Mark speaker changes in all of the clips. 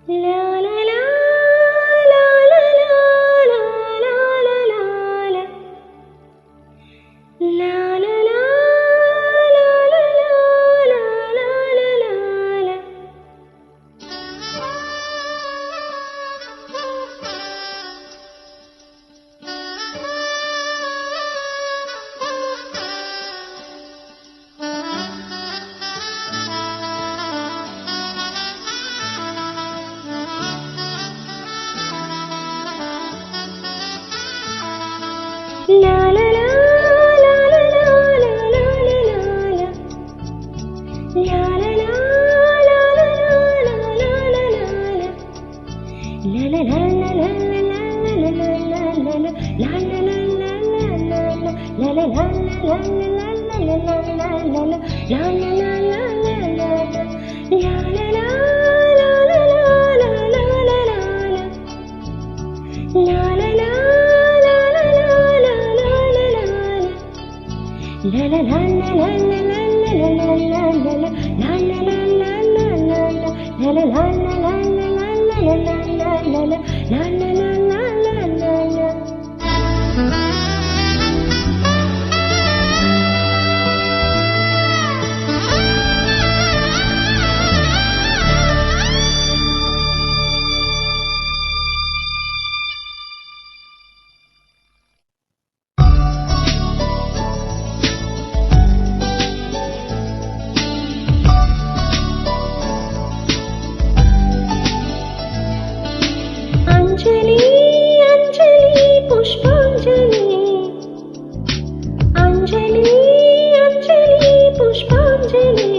Speaker 1: La la la la la la la la la la la la la La la la la la la la la la Anjali Anjali पुष्पांजलि अंजलि अंजलि पुष्पांजलि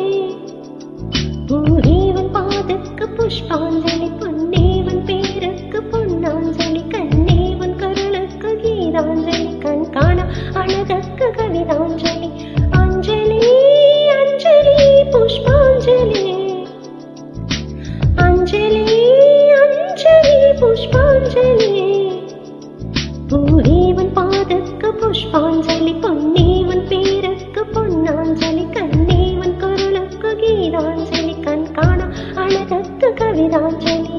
Speaker 1: पूरेवन पादक्क पुष्पांजलि பொன்னேவன் பேருக்கு பொன்னாஞ்சலி கண்ணேவன் கருளுக்கு கீதாஞ்சலி கண் காண அழகுக்கு கவிதாஞ்சலி अंजलि अंजलि पुष्पांजलि अंजलि अंजलि पुष्पांजलि पूरेवन पादक्क पुष्पांजलि பொன்னேவன் பேருக்கு பொன்னாஞ்சலி கண்ணேவன் கருளுக்கு கீதாஞ்சலி கண் காண அழகுக்கு கவிதாஞ்சலி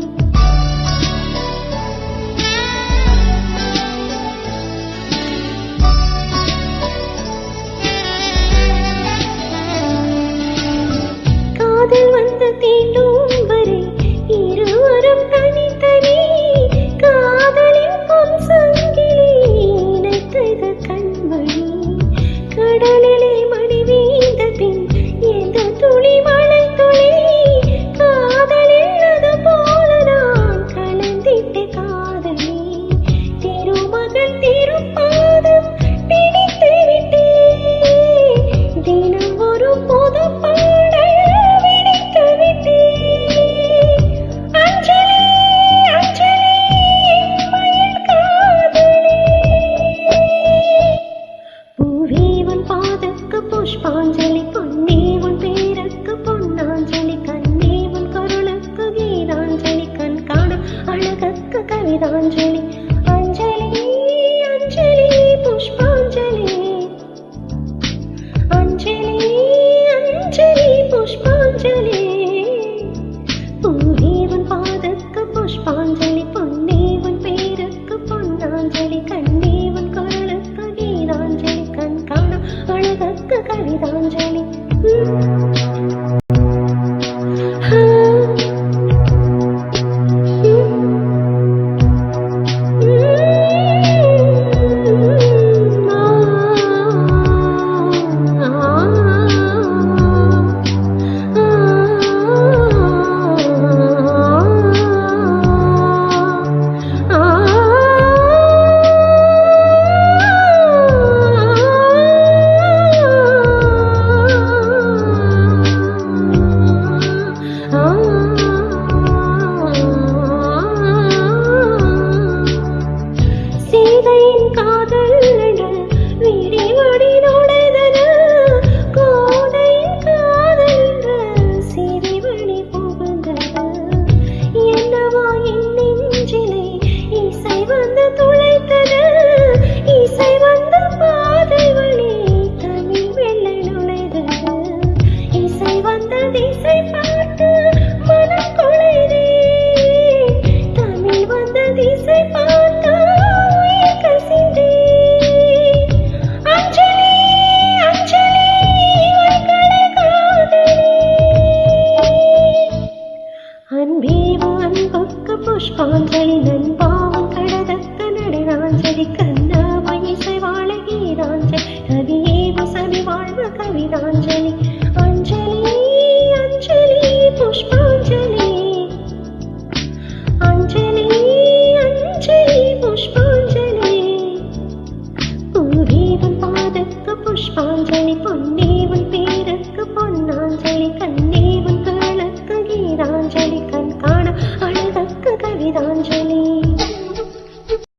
Speaker 1: புஷ்பாஞ்சலி நண்பாவும் கடதக்க நடனாஞ்சலி கண்ணாவை இசைவாழ கீதாஞ்சலி கவியே வசதி வாழ்வ கவிதாஞ்சலி அஞ்சலி அஞ்சலி புஷ்பாஞ்சலி அஞ்சலி அஞ்சலி புஷ்பாஞ்சலி பூதேவன் பாதக்கு புஷ்பாஞ்சலி பொன்னேவன் பேருக்கு பொன்னாஞ்சலி கண்ணேவன் களக்கு கீதாஞ்சலி கண் காண அழகக்கு கவிதாஞ்சலி